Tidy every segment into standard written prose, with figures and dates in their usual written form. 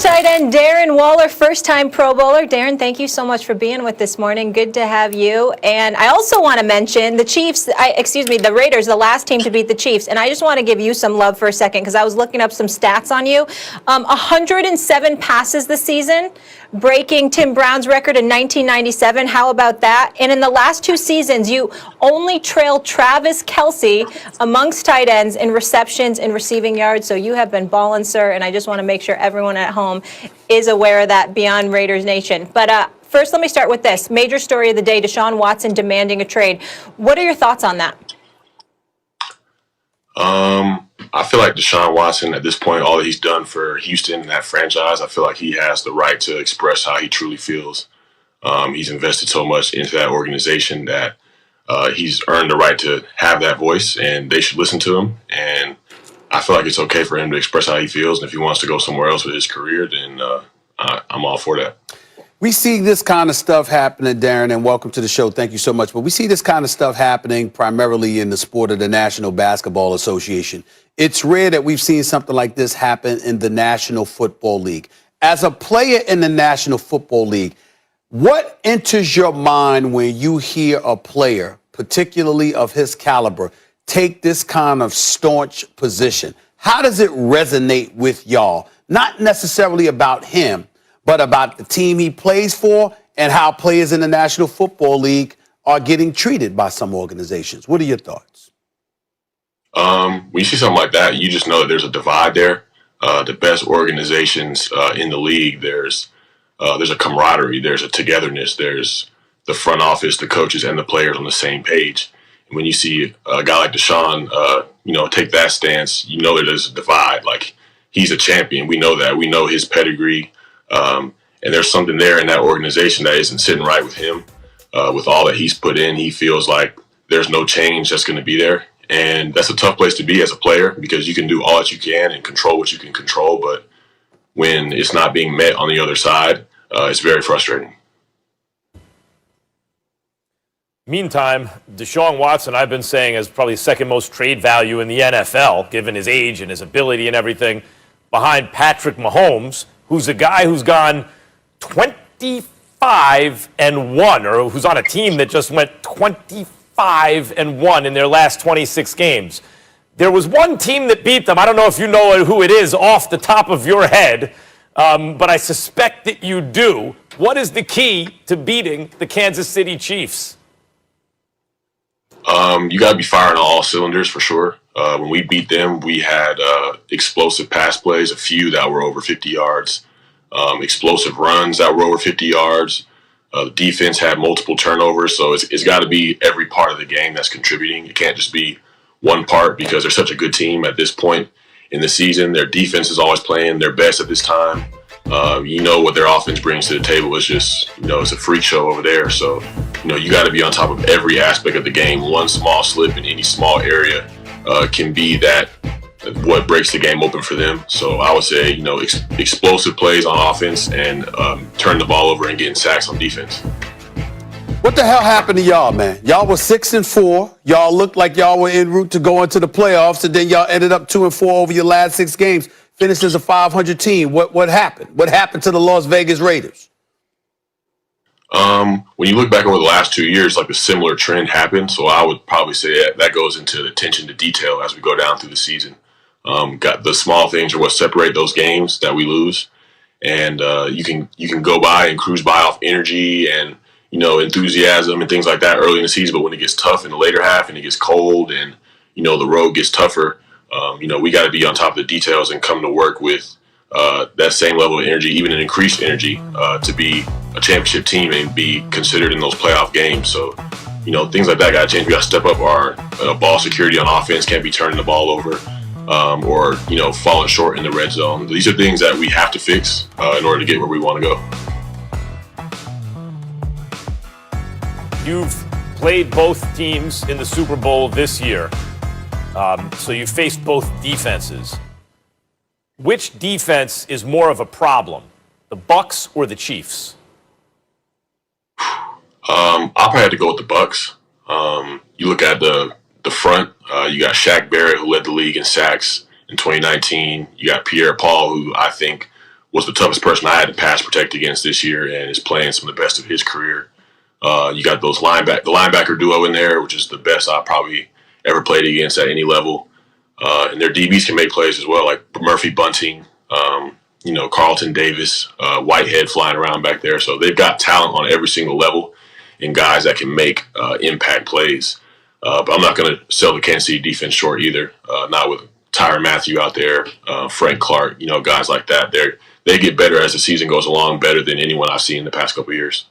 tight end Darren Waller, first-time Pro Bowler. Darren, thank you so much for being with this morning. Good to have you. And I also want to mention the Chiefs, the Raiders, the last team to beat the Chiefs. And I just want to give you some love for a second because I was looking up some stats on you. 107 passes this season, breaking Tim Brown's record in 1997. How about that? And in the last 2 seasons, you only trailed Travis Kelce amongst tight ends in receptions and receiving yards. So you have been balling, sir. And I just want to make sure everyone at home is aware of that beyond Raiders Nation. But first, let me start with this. Major story of the day, Deshaun Watson demanding a trade. What are your thoughts on that? I feel like Deshaun Watson, at this point, all that he's done for Houston and that franchise, I feel like he has the right to express how he truly feels. He's invested so much into that organization that he's earned the right to have that voice, and they should listen to him. And I feel like it's okay for him to express how he feels. And if he wants to go somewhere else with his career, then I'm all for that. We see this kind of stuff happening, Darren, and welcome to the show. Thank you so much. But we see this kind of stuff happening primarily in the sport of the National Basketball Association. It's rare that we've seen something like this happen in the National Football League. As a player in the National Football League, what enters your mind when you hear a player, particularly of his caliber, take this kind of staunch position? How does it resonate with y'all? Not necessarily about him, but about the team he plays for and how players in the National Football League are getting treated by some organizations. What are your thoughts? When you see something like that, you just know that there's a divide there. The best organizations in the league, there's a camaraderie, there's a togetherness, there's the front office, the coaches, and the players on the same page. And when you see a guy like Deshaun, take that stance, you know that there's a divide. Like, he's a champion. We know that. We know his pedigree. And there's something there in that organization that isn't sitting right with him. With all that he's put in, he feels like there's no change that's going to be there. And that's a tough place to be as a player because you can do all that you can and control what you can control. But when it's not being met on the other side, it's very frustrating. Meantime, Deshaun Watson, I've been saying, is probably second most trade value in the NFL, given his age and his ability and everything, behind Patrick Mahomes, who's a guy who's gone 25-1, or who's on a team that just went 25-1 in their last 26 games. There was one team that beat them. I don't know if you know who it is off the top of your head, but I suspect that you do. What is the key to beating the Kansas City Chiefs? You got to be firing on all cylinders for sure. When we beat them, we had explosive pass plays, a few that were over 50 yards, explosive runs that were over 50 yards. The defense had multiple turnovers, so it's got to be every part of the game that's contributing. It can't just be one part because they're such a good team at this point in the season. Their defense is always playing their best at this time. What their offense brings to the table is just, it's a freak show over there. So, you got to be on top of every aspect of the game. One small slip in any small area can be what breaks the game open for them. So I would say, explosive plays on offense and turn the ball over and getting sacks on defense. What the hell happened to y'all, man? Y'all were 6-4. Y'all looked like y'all were en route to go into the playoffs, and then y'all ended up 2-4 over your last 6 games. Finished as a 500 team. What happened? What happened to the Las Vegas Raiders? When you look back over the last 2 years, like a similar trend happened. So I would probably say that goes into attention to detail as we go down through the season. Got the small things are what separate those games that we lose, and you can go by and cruise by off energy and enthusiasm and things like that early in the season. But when it gets tough in the later half and it gets cold and the road gets tougher, we got to be on top of the details and come to work with that same level of energy, even an increased energy, to be a championship team and be considered in those playoff games. So, things like that got to change. We got to step up our ball security on offense. Can't be turning the ball over or falling short in the red zone. These are things that we have to fix in order to get where we want to go. You've played both teams in the Super Bowl this year. So you faced both defenses. Which defense is more of a problem, the Bucs or the Chiefs? I'll probably have to go with the Bucs. You look at the front, you got Shaq Barrett, who led the league in sacks in 2019. You got Pierre Paul, who I think was the toughest person I had to pass protect against this year, and is playing some of the best of his career. You got the linebacker duo in there, which is the best I probably ever played against at any level. And their DBs can make plays as well, like Murphy Bunting, Carlton Davis, Whitehead flying around back there. So they've got talent on every single level and guys that can make impact plays. But I'm not going to sell the Kansas City defense short either. Not with Tyrann Mathieu out there, Frank Clark, guys like that. They get better as the season goes along, better than anyone I've seen in the past couple of years.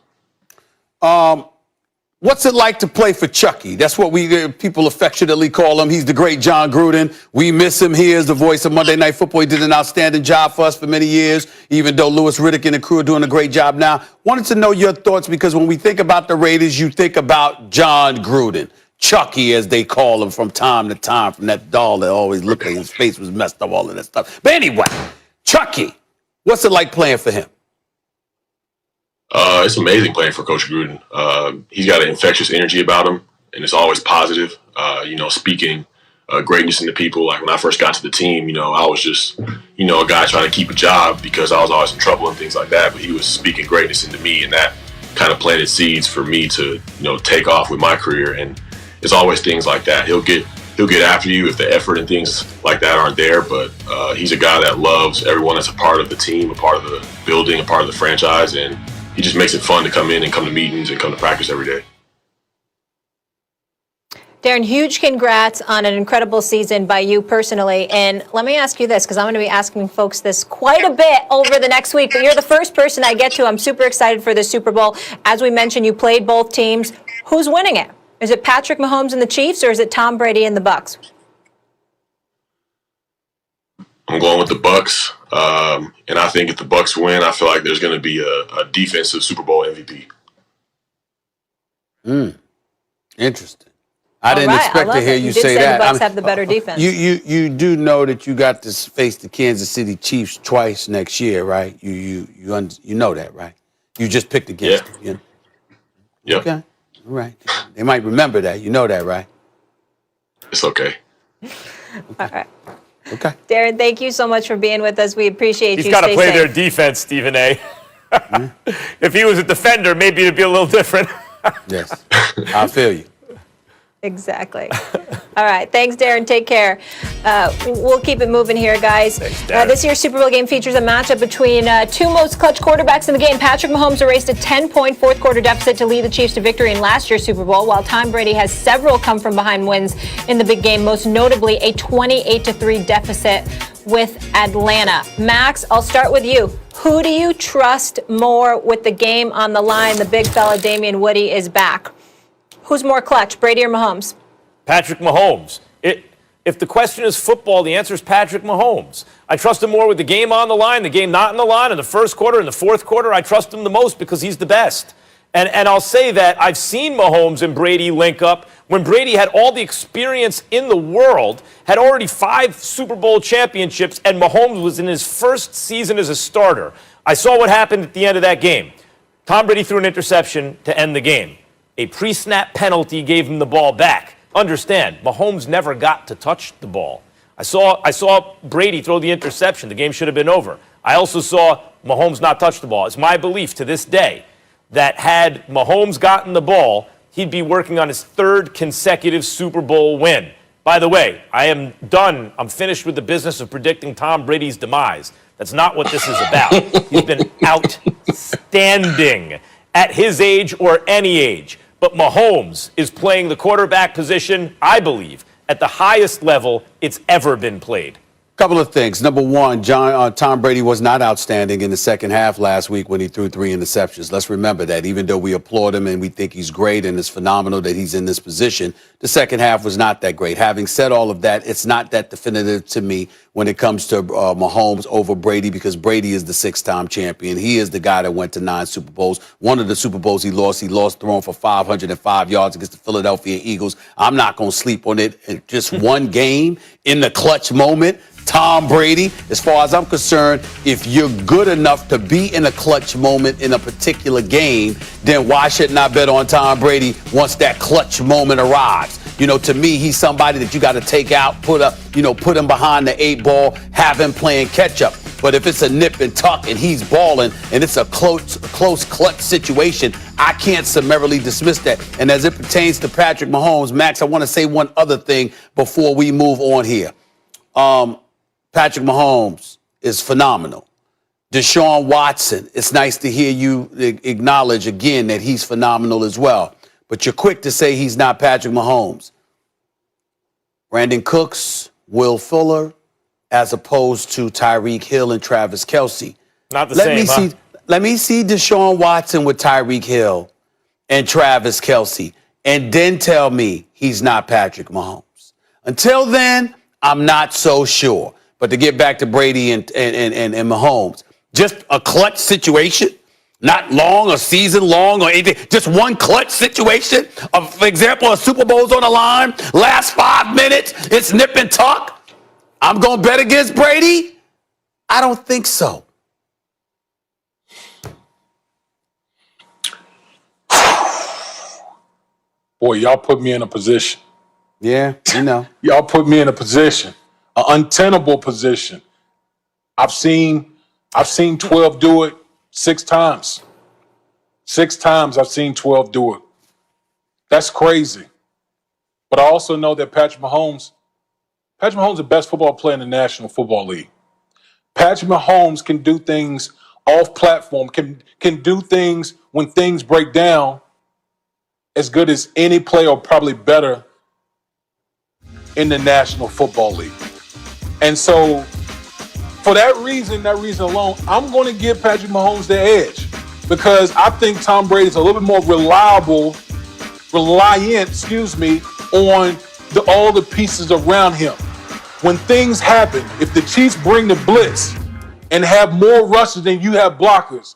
What's it like to play for Chucky? That's what people affectionately call him. He's the great John Gruden. We miss him. He is the voice of Monday Night Football. He did an outstanding job for us for many years, even though Louis Riddick and the crew are doing a great job now. Wanted to know your thoughts, because when we think about the Raiders, you think about John Gruden. Chucky, as they call him from time to time, from that doll that always looked like his face was messed up, all of that stuff. But anyway, Chucky, what's it like playing for him? It's amazing playing for Coach Gruden. He's got an infectious energy about him, and it's always positive. Speaking greatness into people. Like when I first got to the team, I was just, a guy trying to keep a job because I was always in trouble and things like that. But he was speaking greatness into me, and that kind of planted seeds for me to, take off with my career. And it's always things like that. He'll get after you if the effort and things like that aren't there. But he's a guy that loves everyone that's a part of the team, a part of the building, a part of the franchise, and he just makes it fun to come in and come to meetings and come to practice every day. Darren, huge congrats on an incredible season by you personally. And let me ask you this, because I'm going to be asking folks this quite a bit over the next week, but you're the first person I get to. I'm super excited for the Super Bowl. As we mentioned, you played both teams. Who's winning it? Is it Patrick Mahomes and the Chiefs, or is it Tom Brady and the Bucs? I'm going with the Bucs, and I think if the Bucs win, I feel like there's going to be a defensive Super Bowl MVP. Interesting. I didn't expect to hear you say that. The Bucs have the better defense. You do know that you got to face the Kansas City Chiefs twice next year, right? You know that, right? You just picked against them. Yeah. Okay. All right. They might remember that. You know that, right? It's okay. All right. Okay. Darren, thank you so much for being with us. We appreciate you. He's got to play their defense, Stephen A. If he was a defender, maybe it'd be a little different. Yes. I feel you. Exactly. All right. Thanks, Darren. Take care. We'll keep it moving here, guys. Thanks, Darren. This year's Super Bowl game features a matchup between two most clutch quarterbacks in the game. Patrick Mahomes erased a 10-point fourth-quarter deficit to lead the Chiefs to victory in last year's Super Bowl, while Tom Brady has several come-from-behind wins in the big game, most notably a 28-3 deficit with Atlanta. Max, I'll start with you. Who do you trust more with the game on the line? The big fella, Damian Woody, is back. Who's more clutch, Brady or Mahomes? Patrick Mahomes. If the question is football, the answer is Patrick Mahomes. I trust him more with the game on the line, the game not on the line, in the first quarter, in the fourth quarter. I trust him the most because he's the best. And I'll say that I've seen Mahomes and Brady link up when Brady had all the experience in the world, had already 5 Super Bowl championships, and Mahomes was in his first season as a starter. I saw what happened at the end of that game. Tom Brady threw an interception to end the game. A pre-snap penalty gave him the ball back. Understand, Mahomes never got to touch the ball. I saw Brady throw the interception. The game should have been over. I also saw Mahomes not touch the ball. It's my belief to this day that had Mahomes gotten the ball, he'd be working on his 3rd consecutive Super Bowl win. By the way, I am done. I'm finished with the business of predicting Tom Brady's demise. That's not what this is about. He's been outstanding at his age or any age. But Mahomes is playing the quarterback position, I believe, at the highest level it's ever been played. Couple of things. Number one, Tom Brady was not outstanding in the second half last week when he threw 3 interceptions. Let's remember that. Even though we applaud him and we think he's great and it's phenomenal that he's in this position, the second half was not that great. Having said all of that, it's not that definitive to me when it comes to Mahomes over Brady, because Brady is the 6-time champion. He is the guy that went to 9 Super Bowls. One of the Super Bowls he lost throwing for 505 yards against the Philadelphia Eagles. I'm not going to sleep on it. In just one game in the clutch moment. Tom Brady, as far as I'm concerned, if you're good enough to be in a clutch moment in a particular game, then why shouldn't I bet on Tom Brady once that clutch moment arrives? To me, he's somebody that you got to take out, put him behind the 8 ball, have him playing catch up. But if it's a nip and tuck and he's balling and it's a close clutch situation, I can't summarily dismiss that. And as it pertains to Patrick Mahomes, Max, I want to say one other thing before we move on here. Patrick Mahomes is phenomenal. Deshaun Watson, it's nice to hear you acknowledge again that he's phenomenal as well. But you're quick to say he's not Patrick Mahomes. Brandon Cooks, Will Fuller, as opposed to Tyreek Hill and Travis Kelce. Not the same, huh? Let me see Deshaun Watson with Tyreek Hill and Travis Kelce, and then tell me he's not Patrick Mahomes. Until then, I'm not so sure. But to get back to Brady and Mahomes, just a clutch situation, not long, a season long or anything, just one clutch situation. For example, a Super Bowl's on the line, last 5 minutes, it's nip and tuck. I'm going to bet against Brady? I don't think so. Boy, y'all put me in a position. Yeah, you know. Y'all put me in a position, an untenable position. I've seen 12 do it 6 times. 6 times I've seen 12 do it. That's crazy. But I also know that Patrick Mahomes is the best football player in the National Football League. Patrick Mahomes can do things off platform, can do things when things break down as good as any player, or probably better, in the National Football League. And so, for that reason alone, I'm going to give Patrick Mahomes the edge, because I think Tom Brady is a little bit more reliant, on all the pieces around him. When things happen, if the Chiefs bring the blitz and have more rushers than you have blockers,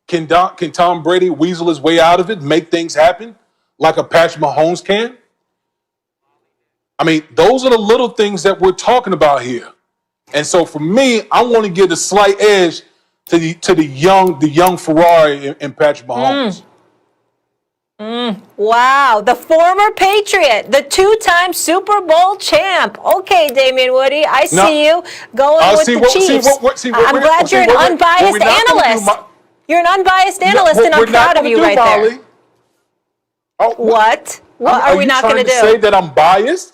can Tom Brady weasel his way out of it, make things happen like a Patrick Mahomes can? I mean, those are the little things that we're talking about here. And so for me, I want to give the slight edge to the young Ferrari in Patrick Mahomes. Wow, the former Patriot, the 2-time Super Bowl champ. Okay, Damian Woody, I see you going with the Chiefs. I'm glad you're an unbiased analyst. You're an unbiased analyst, and I'm proud of you right there. What? What are we not going to do? Are you trying to say that I'm biased?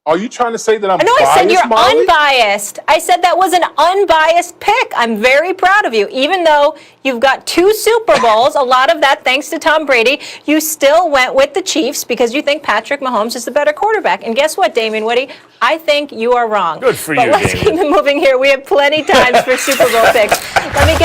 Are you trying to say that I'm biased, No, I said you're Molly? unbiased. I said that was an unbiased pick. I'm very proud of you. Even though you've got 2 Super Bowls, a lot of that thanks to Tom Brady, you still went with the Chiefs because you think Patrick Mahomes is the better quarterback. And guess what, Damian Woody? I think you are wrong. Good for but you, let's Damian. keep it moving here. We have plenty times for Super Bowl picks. Let me get